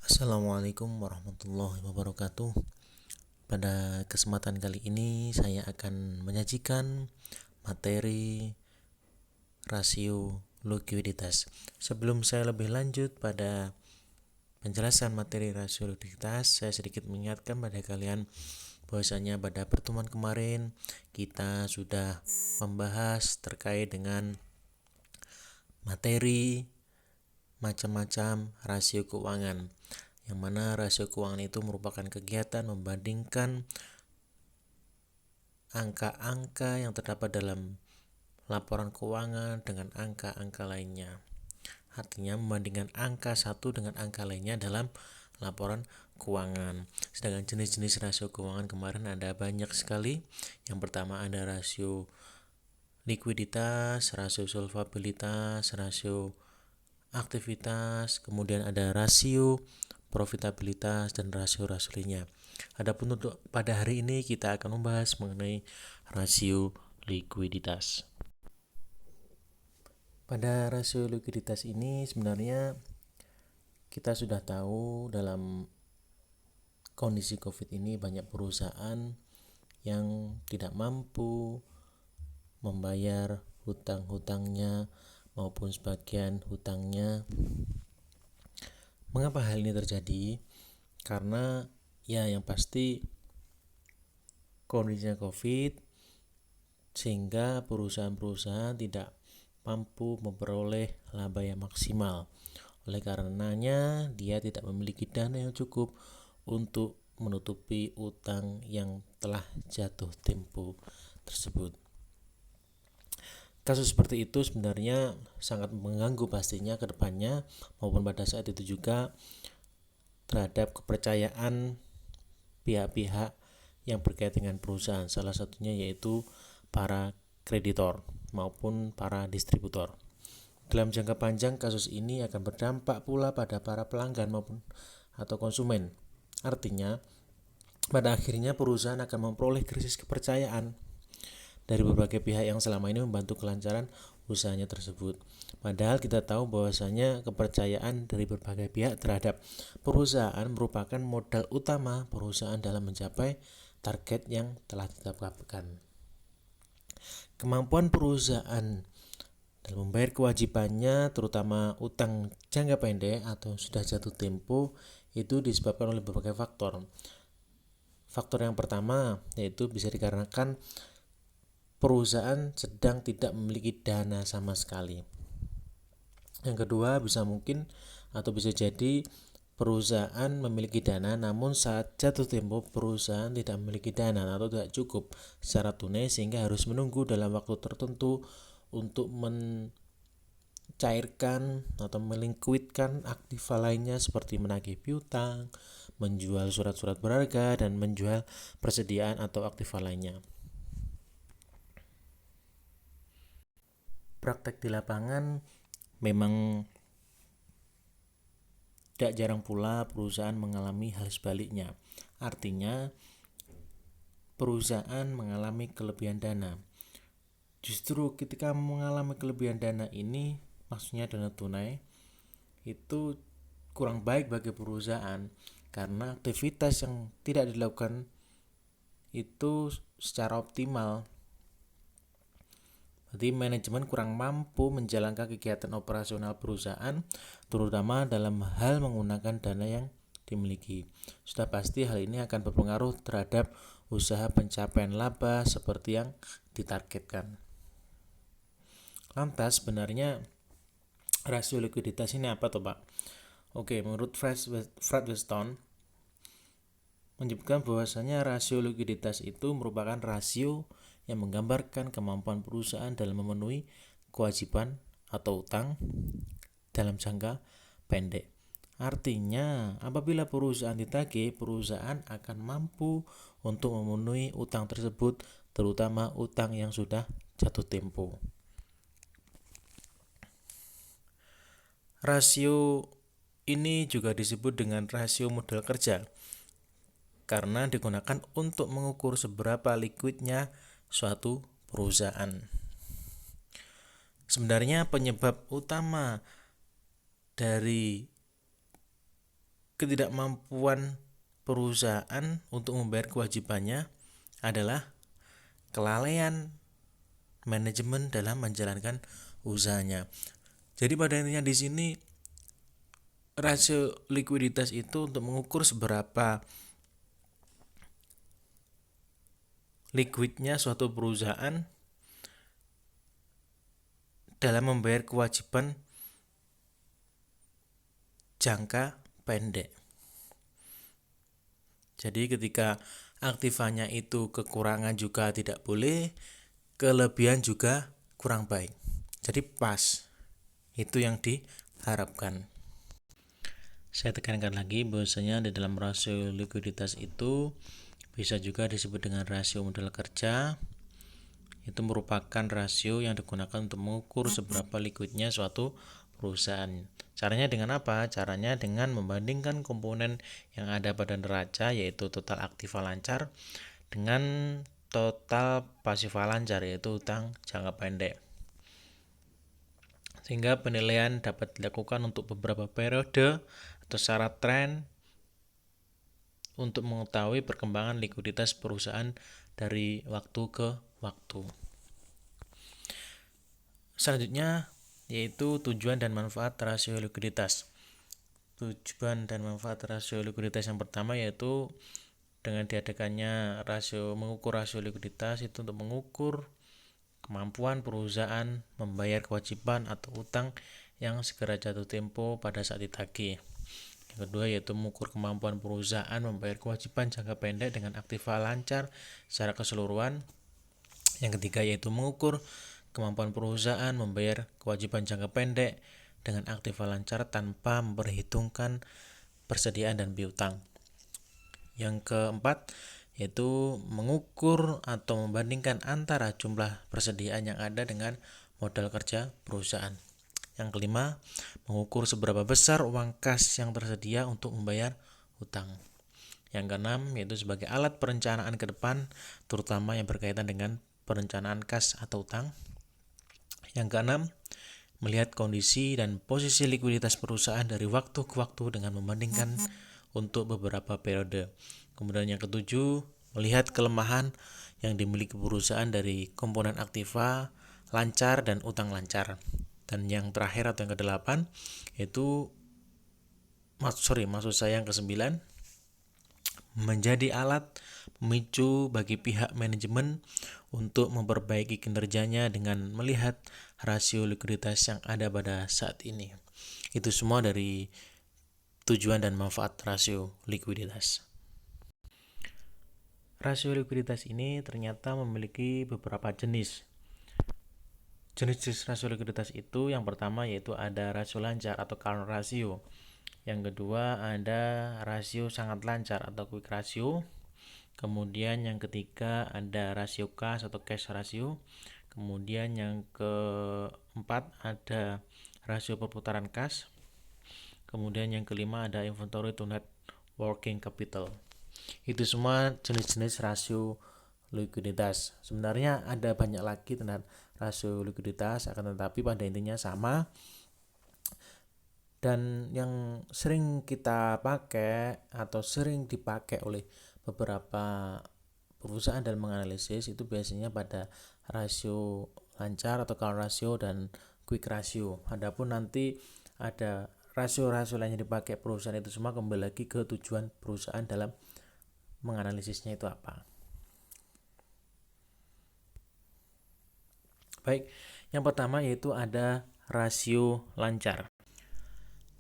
Assalamualaikum warahmatullahi wabarakatuh. Pada kesempatan kali ini saya akan menyajikan materi rasio likuiditas. Sebelum saya lebih lanjut pada penjelasan materi rasio likuiditas, saya sedikit mengingatkan pada kalian bahwasanya pada pertemuan kemarin kita sudah membahas terkait dengan materi macam-macam rasio keuangan, yang mana rasio keuangan itu merupakan kegiatan membandingkan angka-angka yang terdapat dalam laporan keuangan dengan angka-angka lainnya. Artinya membandingkan angka satu dengan angka lainnya dalam laporan keuangan. Sedangkan jenis-jenis rasio keuangan kemarin ada banyak sekali. Yang pertama ada rasio likuiditas, rasio solvabilitas, rasio aktivitas, kemudian ada rasio profitabilitas dan rasio-rasio lainnya. Adapun untuk pada hari ini kita akan membahas mengenai rasio likuiditas. Pada rasio likuiditas ini sebenarnya kita sudah tahu dalam kondisi COVID ini banyak perusahaan yang tidak mampu membayar hutang-hutangnya maupun sebagian hutangnya. Mengapa hal ini terjadi? Karena yang pasti kondisinya COVID, sehingga perusahaan-perusahaan tidak mampu memperoleh laba yang maksimal. Oleh karenanya dia tidak memiliki dana yang cukup untuk menutupi utang yang telah jatuh tempo tersebut. Kasus seperti itu sebenarnya sangat mengganggu pastinya ke depannya maupun pada saat itu juga terhadap kepercayaan pihak-pihak yang berkaitan dengan perusahaan, salah satunya yaitu para kreditor maupun para distributor. Dalam jangka panjang kasus ini akan berdampak pula pada para pelanggan maupun atau konsumen. Artinya pada akhirnya perusahaan akan memperoleh krisis kepercayaan dari berbagai pihak yang selama ini membantu kelancaran usahanya tersebut. Padahal kita tahu bahwasanya kepercayaan dari berbagai pihak terhadap perusahaan merupakan modal utama perusahaan dalam mencapai target yang telah ditetapkan. Kemampuan perusahaan dalam membayar kewajibannya, terutama utang jangka pendek atau sudah jatuh tempo, itu disebabkan oleh berbagai faktor. Faktor yang pertama yaitu bisa dikarenakan perusahaan sedang tidak memiliki dana sama sekali. Yang kedua bisa mungkin atau bisa jadi perusahaan memiliki dana, namun saat jatuh tempo perusahaan tidak memiliki dana atau tidak cukup secara tunai, sehingga harus menunggu dalam waktu tertentu untuk mencairkan atau melikuidkan aktiva lainnya seperti menagih piutang, menjual surat-surat berharga, dan menjual persediaan atau aktiva lainnya. Praktek di lapangan memang tidak jarang pula perusahaan mengalami hal sebaliknya. Artinya perusahaan mengalami kelebihan dana. Justru ketika mengalami kelebihan dana ini, maksudnya dana tunai, itu kurang baik bagi perusahaan karena aktivitas yang tidak dilakukan itu secara optimal. Jadi manajemen kurang mampu menjalankan kegiatan operasional perusahaan, terutama dalam hal menggunakan dana yang dimiliki. Sudah pasti hal ini akan berpengaruh terhadap usaha pencapaian laba seperti yang ditargetkan. Lantas sebenarnya rasio likuiditas ini apa toh Pak? Oke, menurut Fred Weston menyebutkan bahwasanya rasio likuiditas itu merupakan rasio yang menggambarkan kemampuan perusahaan dalam memenuhi kewajiban atau utang dalam jangka pendek. Artinya, apabila perusahaan ditagih, perusahaan akan mampu untuk memenuhi utang tersebut, terutama utang yang sudah jatuh tempo. Rasio ini juga disebut dengan rasio modal kerja karena digunakan untuk mengukur seberapa likuidnya suatu perusahaan. Sebenarnya penyebab utama dari ketidakmampuan perusahaan untuk membayar kewajibannya adalah kelalaian manajemen dalam menjalankan usahanya. Jadi pada intinya di sini rasio likuiditas itu untuk mengukur seberapa liquidnya suatu perusahaan dalam membayar kewajiban jangka pendek. Jadi ketika aktivanya itu kekurangan juga tidak boleh, kelebihan juga kurang baik. Jadi pas. Itu yang diharapkan. Saya tekankan lagi bahwasanya di dalam rasio likuiditas itu bisa juga disebut dengan rasio modal kerja. Itu merupakan rasio yang digunakan untuk mengukur seberapa liquidnya suatu perusahaan. Caranya dengan apa? Caranya dengan membandingkan komponen yang ada pada neraca, yaitu total aktiva lancar, dengan total pasifa lancar, yaitu utang jangka pendek. Sehingga penilaian dapat dilakukan untuk beberapa periode atau secara tren untuk mengetahui perkembangan likuiditas perusahaan dari waktu ke waktu. Selanjutnya yaitu tujuan dan manfaat rasio likuiditas. Tujuan dan manfaat rasio likuiditas yang pertama yaitu dengan diadakannya mengukur rasio likuiditas itu untuk mengukur kemampuan perusahaan membayar kewajiban atau utang yang segera jatuh tempo pada saat ditagih. Yang kedua yaitu mengukur kemampuan perusahaan membayar kewajiban jangka pendek dengan aktiva lancar secara keseluruhan. Yang ketiga yaitu mengukur kemampuan perusahaan membayar kewajiban jangka pendek dengan aktiva lancar tanpa memperhitungkan persediaan dan piutang. Yang keempat yaitu mengukur atau membandingkan antara jumlah persediaan yang ada dengan modal kerja perusahaan. Yang kelima, mengukur seberapa besar uang kas yang tersedia untuk membayar hutang. Yang keenam, yaitu sebagai alat perencanaan ke depan, terutama yang berkaitan dengan perencanaan kas atau utang. Yang keenam, melihat kondisi dan posisi likuiditas perusahaan dari waktu ke waktu dengan membandingkan untuk beberapa periode. Kemudian yang ketujuh, melihat kelemahan yang dimiliki perusahaan dari komponen aktiva, lancar, dan utang lancar. Dan yang terakhir atau yang kedelapan, yaitu maksud saya yang kesembilan, menjadi alat pemicu bagi pihak manajemen untuk memperbaiki kinerjanya dengan melihat rasio likuiditas yang ada pada saat ini. Itu semua dari tujuan dan manfaat rasio likuiditas. Rasio likuiditas ini ternyata memiliki beberapa jenis. Jenis rasio likuiditas itu yang pertama yaitu ada rasio lancar atau current ratio. Yang kedua ada rasio sangat lancar atau quick ratio. Kemudian yang ketiga ada rasio kas atau cash ratio. Kemudian yang keempat ada rasio perputaran kas. Kemudian yang kelima ada inventory to net working capital. Itu semua jenis-jenis rasio likuiditas. Sebenarnya ada banyak lagi tentang rasio likuiditas, akan tetapi pada intinya sama. Dan yang sering kita pakai atau sering dipakai oleh beberapa perusahaan dalam menganalisis itu biasanya pada rasio lancar atau current ratio dan quick ratio. Adapun nanti ada rasio-rasio lain yang dipakai perusahaan itu semua kembali lagi ke tujuan perusahaan dalam menganalisisnya itu apa. Baik, yang pertama yaitu ada rasio lancar.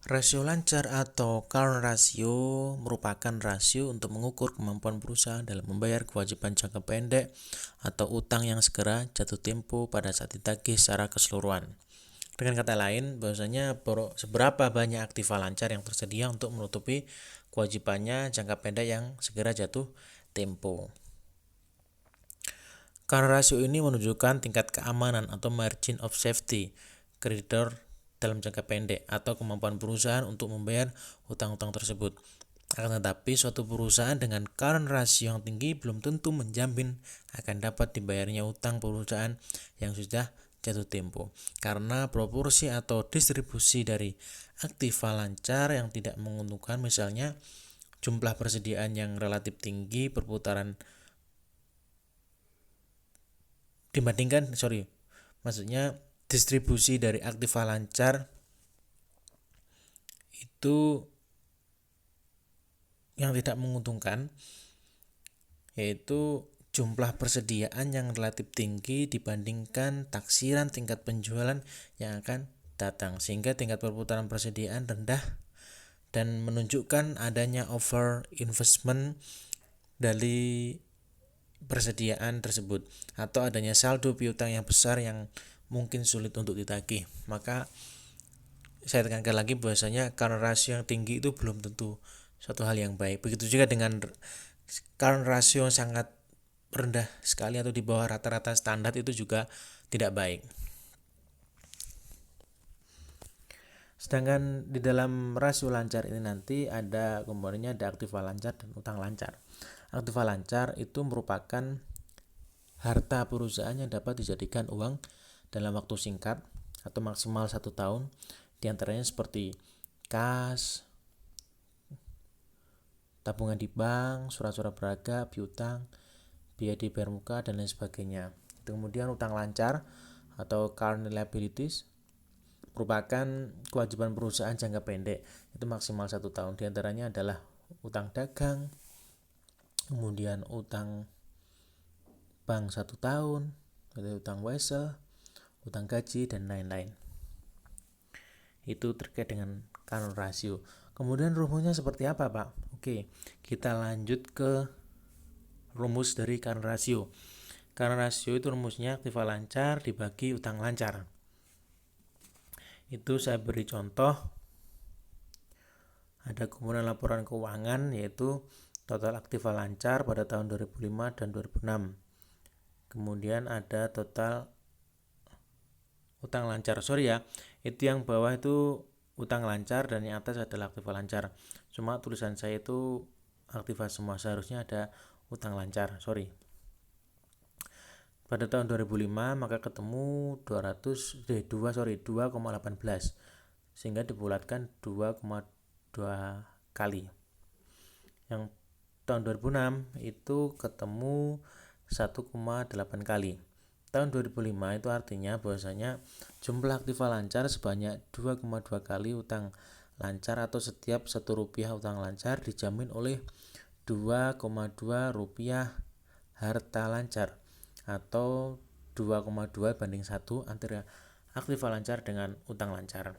Rasio lancar atau current ratio merupakan rasio untuk mengukur kemampuan perusahaan dalam membayar kewajiban jangka pendek atau utang yang segera jatuh tempo pada saat ditagih secara keseluruhan. Dengan kata lain, bahwasanya seberapa banyak aktiva lancar yang tersedia untuk menutupi kewajibannya jangka pendek yang segera jatuh tempo. Current ratio ini menunjukkan tingkat keamanan atau margin of safety kreditor dalam jangka pendek atau kemampuan perusahaan untuk membayar hutang-hutang tersebut. Akan tetapi suatu perusahaan dengan current ratio yang tinggi belum tentu menjamin akan dapat dibayarnya hutang perusahaan yang sudah jatuh tempo. Karena proporsi atau distribusi dari aktiva lancar yang tidak menguntungkan, misalnya jumlah persediaan yang relatif tinggi perputaran maksudnya distribusi dari aktiva lancar itu yang tidak menguntungkan, yaitu jumlah persediaan yang relatif tinggi dibandingkan taksiran tingkat penjualan yang akan datang, sehingga tingkat perputaran persediaan rendah dan menunjukkan adanya over investment dari persediaan tersebut, atau adanya saldo piutang yang besar yang mungkin sulit untuk ditagih. Maka saya tekankan lagi bahwasanya current ratio yang tinggi itu belum tentu suatu hal yang baik. Begitu juga dengan current ratio yang sangat rendah sekali atau di bawah rata-rata standar itu juga tidak baik. Sedangkan di dalam rasio lancar ini nanti ada komponennya, ada aktiva lancar dan utang lancar. Aktiva lancar itu merupakan harta perusahaan yang dapat dijadikan uang dalam waktu singkat atau maksimal 1 tahun, diantaranya seperti kas, tabungan di bank, surat-surat berharga, piutang, biaya dibayar muka, dan lain sebagainya. Kemudian utang lancar atau current liabilities merupakan kewajiban perusahaan jangka pendek, itu maksimal 1 tahun. Di antaranya adalah utang dagang, kemudian utang bank 1 tahun, utang wesel, utang gaji, dan lain-lain. Itu terkait dengan current ratio. Kemudian rumusnya seperti apa, Pak? Oke, kita lanjut ke rumus dari current ratio. Current ratio itu rumusnya aktiva lancar dibagi utang lancar. Itu saya beri contoh. Ada komponen laporan keuangan yaitu total aktiva lancar pada tahun 2005 dan 2006. Kemudian ada total utang lancar. Itu yang bawah itu utang lancar dan yang atas adalah aktiva lancar. Cuma tulisan saya itu aktiva semua, seharusnya ada utang lancar. Pada tahun 2005 maka ketemu 2,18 sehingga dibulatkan 2,2 kali. Yang tahun 2006 itu ketemu 1,8 kali. Tahun 2005 itu artinya bahwasanya jumlah aktiva lancar sebanyak 2,2 kali utang lancar, atau setiap Rp1 utang lancar dijamin oleh 2,2 rupiah harta lancar, atau 2,2 banding 1 antara aktiva lancar dengan utang lancar.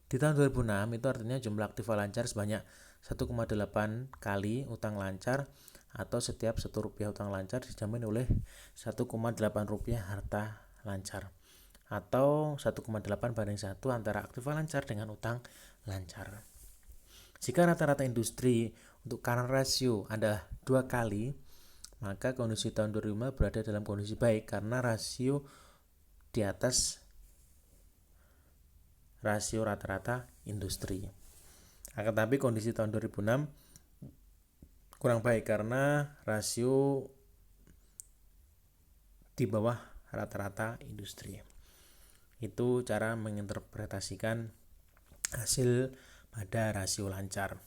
Di tahun 2006 itu artinya jumlah aktiva lancar sebanyak 1,8 kali utang lancar, atau setiap Rp1 utang lancar dijamin oleh 1,8 rupiah harta lancar, atau 1,8 banding 1 antara aktiva lancar dengan utang lancar. Jika rata-rata industri untuk current ratio adalah 2 kali, maka kondisi tahun 2005 berada dalam kondisi baik karena rasio di atas rasio rata-rata industri. Akan tetapi kondisi tahun 2006 kurang baik karena rasio di bawah rata-rata industri. Itu cara menginterpretasikan hasil pada rasio lancar.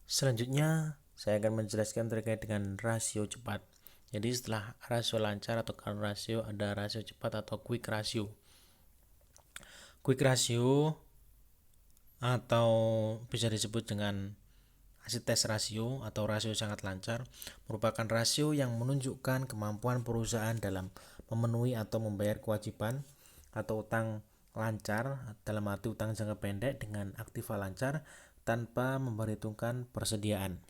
Selanjutnya saya akan menjelaskan terkait dengan rasio cepat. Jadi setelah rasio lancar atau current ratio ada rasio cepat atau quick ratio. Quick ratio atau bisa disebut dengan acid-test ratio atau rasio sangat lancar merupakan rasio yang menunjukkan kemampuan perusahaan dalam memenuhi atau membayar kewajiban atau utang lancar, dalam arti utang jangka pendek dengan aktiva lancar tanpa memperhitungkan persediaan.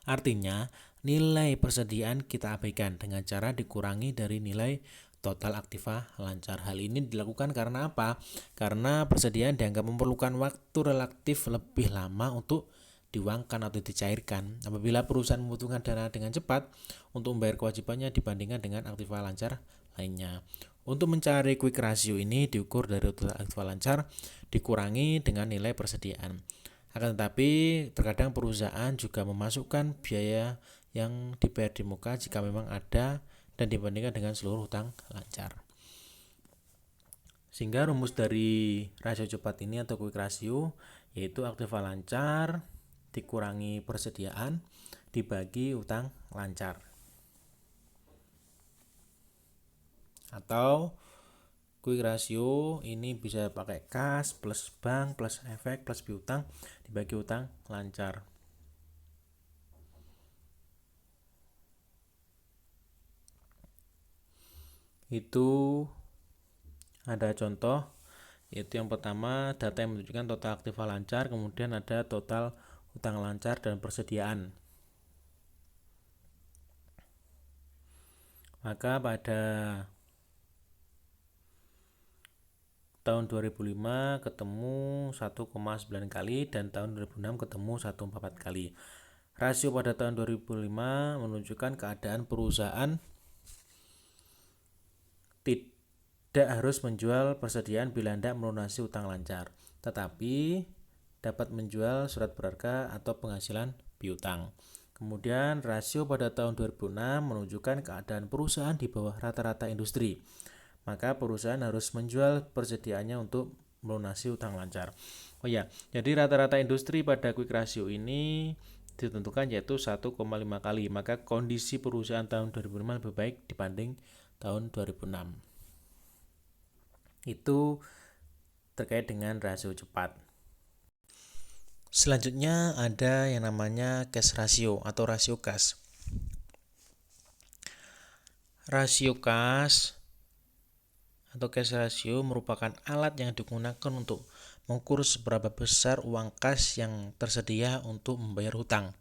Artinya, nilai persediaan kita abaikan dengan cara dikurangi dari nilai total aktiva lancar. Hal ini dilakukan karena apa? Karena persediaan dianggap memerlukan waktu relatif lebih lama untuk diuangkan atau dicairkan apabila perusahaan membutuhkan dana dengan cepat untuk membayar kewajibannya dibandingkan dengan aktiva lancar lainnya. Untuk mencari quick ratio ini diukur dari total aktiva lancar dikurangi dengan nilai persediaan. Akan tetapi terkadang perusahaan juga memasukkan biaya yang dibayar di muka jika memang ada dan dibandingkan dengan seluruh hutang lancar. Sehingga rumus dari rasio cepat ini atau quick ratio yaitu aktiva lancar dikurangi persediaan dibagi utang lancar. Atau quick ratio ini bisa pakai kas plus bank plus efek plus piutang dibagi utang lancar. Itu ada contoh, yaitu yang pertama data yang menunjukkan total aktiva lancar, kemudian ada total utang lancar dan persediaan. Maka pada tahun 2005 ketemu 1,9 kali dan tahun 2006 ketemu 1,4 kali. Rasio pada tahun 2005 menunjukkan keadaan perusahaan tidak harus menjual persediaan bila hendak melunasi utang lancar, tetapi dapat menjual surat berharga atau penghasilan piutang. Kemudian rasio pada tahun 2006 menunjukkan keadaan perusahaan di bawah rata-rata industri. Maka perusahaan harus menjual persediaannya untuk melunasi utang lancar. Oh ya, jadi rata-rata industri pada quick ratio ini ditentukan yaitu 1,5 kali. Maka kondisi perusahaan tahun 2005 lebih baik dibanding tahun 2006. Itu terkait dengan rasio cepat. Selanjutnya ada yang namanya cash ratio atau rasio kas. Rasio kas atau cash ratio merupakan alat yang digunakan untuk mengukur seberapa besar uang kas yang tersedia untuk membayar hutang.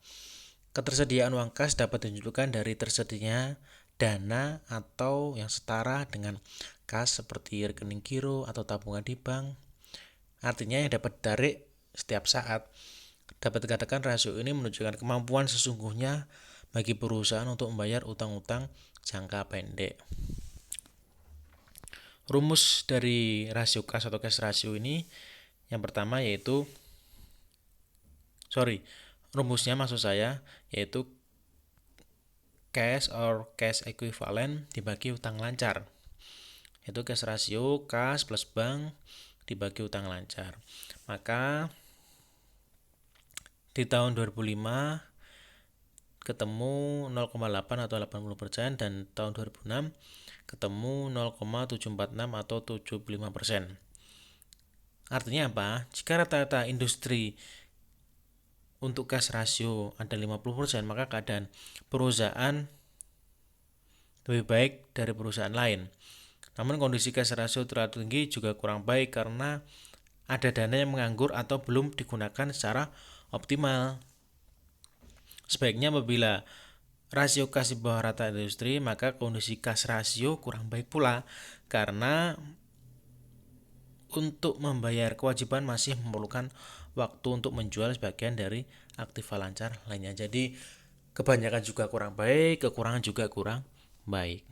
Ketersediaan uang kas dapat ditunjukkan dari tersedianya dana atau yang setara dengan kas seperti rekening giro atau tabungan di bank. Artinya yang dapat ditarik setiap saat. Dapat dikatakan rasio ini menunjukkan kemampuan sesungguhnya bagi perusahaan untuk membayar utang-utang jangka pendek. Rumus dari rasio kas atau cash ratio ini yang pertama yaitu rumusnya maksud saya yaitu cash or cash equivalent dibagi utang lancar. Itu cash ratio kas plus bank dibagi utang lancar. Maka di tahun 2005 ketemu 0,8 atau 80% dan tahun 2006 ketemu 0,746 atau 75%. Artinya apa? Jika rata-rata industri untuk cash ratio ada 50%, maka keadaan perusahaan lebih baik dari perusahaan lain. Namun kondisi cash ratio terlalu tinggi juga kurang baik karena ada dana yang menganggur atau belum digunakan secara optimal. Sebaiknya apabila rasio kas di bawah rata industri, maka kondisi cash ratio kurang baik pula karena untuk membayar kewajiban masih memerlukan waktu untuk menjual sebagian dari aktiva lancar lainnya. Jadi kebanyakan juga kurang baik, kekurangan juga kurang baik.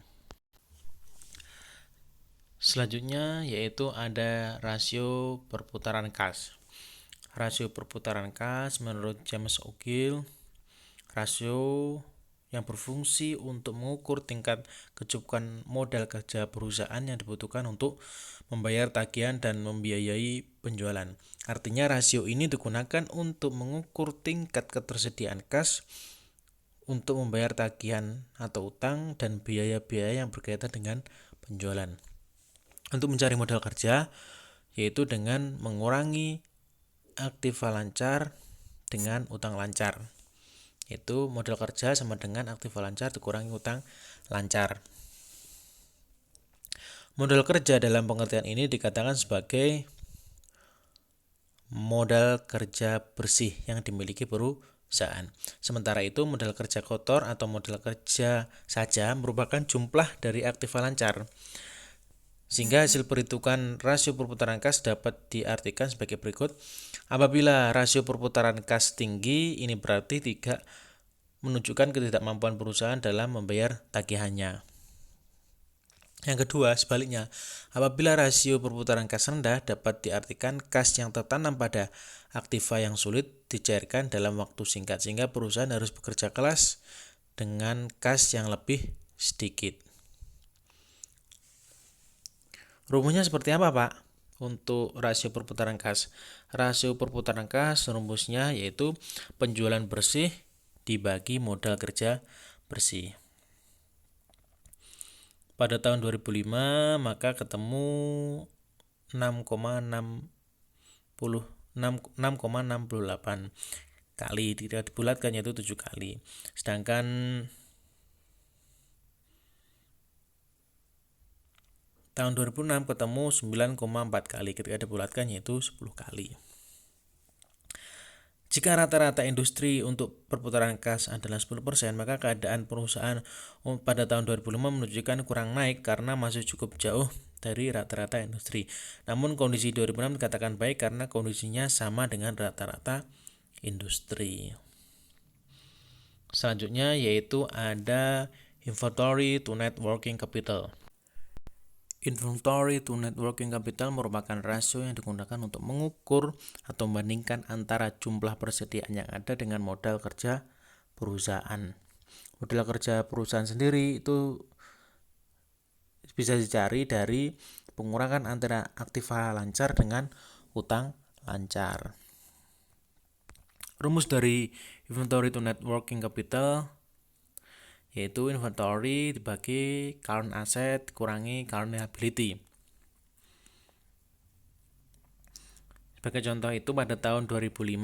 Selanjutnya yaitu ada rasio perputaran kas. Rasio perputaran kas menurut James Ogill, rasio yang berfungsi untuk mengukur tingkat kecukupan modal kerja perusahaan yang dibutuhkan untuk membayar tagihan dan membiayai penjualan. Artinya rasio ini digunakan untuk mengukur tingkat ketersediaan kas untuk membayar tagihan atau utang dan biaya-biaya yang berkaitan dengan penjualan. Untuk mencari modal kerja yaitu dengan mengurangi aktiva lancar dengan utang lancar. Itu modal kerja sama dengan aktiva lancar dikurangi utang lancar. Modal kerja dalam pengertian ini dikatakan sebagai modal kerja bersih yang dimiliki perusahaan. Sementara itu modal kerja kotor atau modal kerja saja merupakan jumlah dari aktiva lancar. Sehingga hasil perhitungan rasio perputaran kas dapat diartikan sebagai berikut. Apabila rasio perputaran kas tinggi, ini berarti tidak menunjukkan ketidakmampuan perusahaan dalam membayar tagihannya. Yang kedua, sebaliknya, apabila rasio perputaran kas rendah, dapat diartikan kas yang tertanam pada aktiva yang sulit dicairkan dalam waktu singkat, sehingga perusahaan harus bekerja keras dengan kas yang lebih sedikit. Rumusnya seperti apa, Pak? Untuk rasio perputaran kas. Rasio perputaran kas rumusnya yaitu penjualan bersih dibagi modal kerja bersih. Pada tahun 2005 maka ketemu 6,68 kali, tidak dibulatkan yaitu 7 kali. Sedangkan tahun 2006 ketemu 9,4 kali, ketika dibulatkan yaitu 10 kali. Jika rata-rata industri untuk perputaran kas adalah 10%, maka keadaan perusahaan pada tahun 2005 menunjukkan kurang naik karena masih cukup jauh dari rata-rata industri. Namun kondisi 2006 dikatakan baik karena kondisinya sama dengan rata-rata industri. Selanjutnya yaitu ada inventory to net working capital. Inventory to net working capital merupakan rasio yang digunakan untuk mengukur atau membandingkan antara jumlah persediaan yang ada dengan modal kerja perusahaan. Modal kerja perusahaan sendiri itu bisa dicari dari pengurangan antara aktiva lancar dengan utang lancar. Rumus dari inventory to net working capital yaitu inventory dibagi current asset kurangi current liability. Sebagai contoh itu pada tahun 2005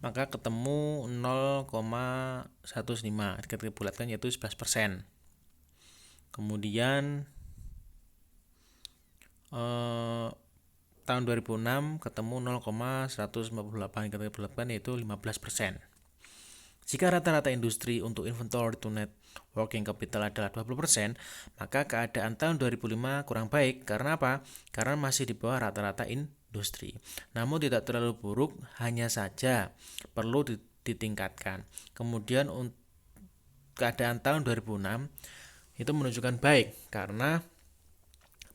maka ketemu 0,15 ketika dibulatkan yaitu 11%. Kemudian tahun 2006 ketemu 0,158 ketika dibulatkan yaitu 15%. Jika rata-rata industri untuk inventory to net working capital adalah 20%, maka keadaan tahun 2005 kurang baik. Karena apa? Karena masih di bawah rata-rata industri. Namun tidak terlalu buruk, hanya saja perlu ditingkatkan. Kemudian keadaan tahun 2006 itu menunjukkan baik karena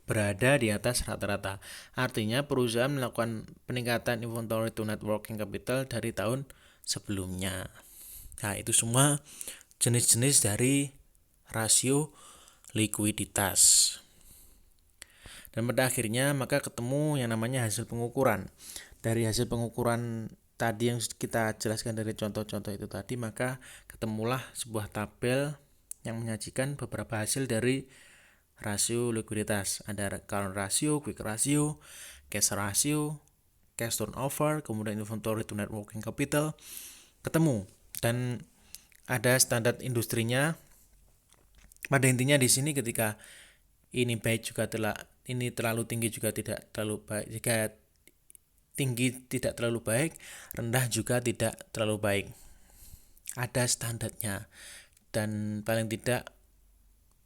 berada di atas rata-rata. Artinya perusahaan melakukan peningkatan inventory to net working capital dari tahun sebelumnya. Nah, itu semua jenis-jenis dari rasio likuiditas. Dan pada akhirnya maka ketemu yang namanya hasil pengukuran. Dari hasil pengukuran tadi yang kita jelaskan dari contoh-contoh itu tadi, maka ketemulah sebuah tabel yang menyajikan beberapa hasil dari rasio likuiditas. Ada current ratio, quick ratio, cash ratio, cash turnover, kemudian inventory to net working capital. Ketemu dan ada standar industrinya. Pada intinya di sini ketika ini baik juga ini terlalu tinggi juga tidak terlalu baik. Jika tinggi tidak terlalu baik, rendah juga tidak terlalu baik. Ada standarnya dan paling tidak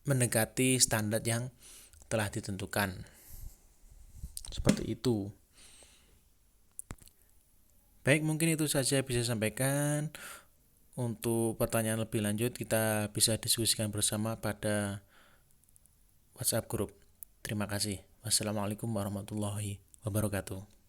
mendekati standar yang telah ditentukan. Seperti itu. Baik, mungkin itu saja bisa sampaikan. Untuk pertanyaan lebih lanjut kita bisa diskusikan bersama pada WhatsApp group. Terima kasih. Wassalamualaikum warahmatullahi wabarakatuh.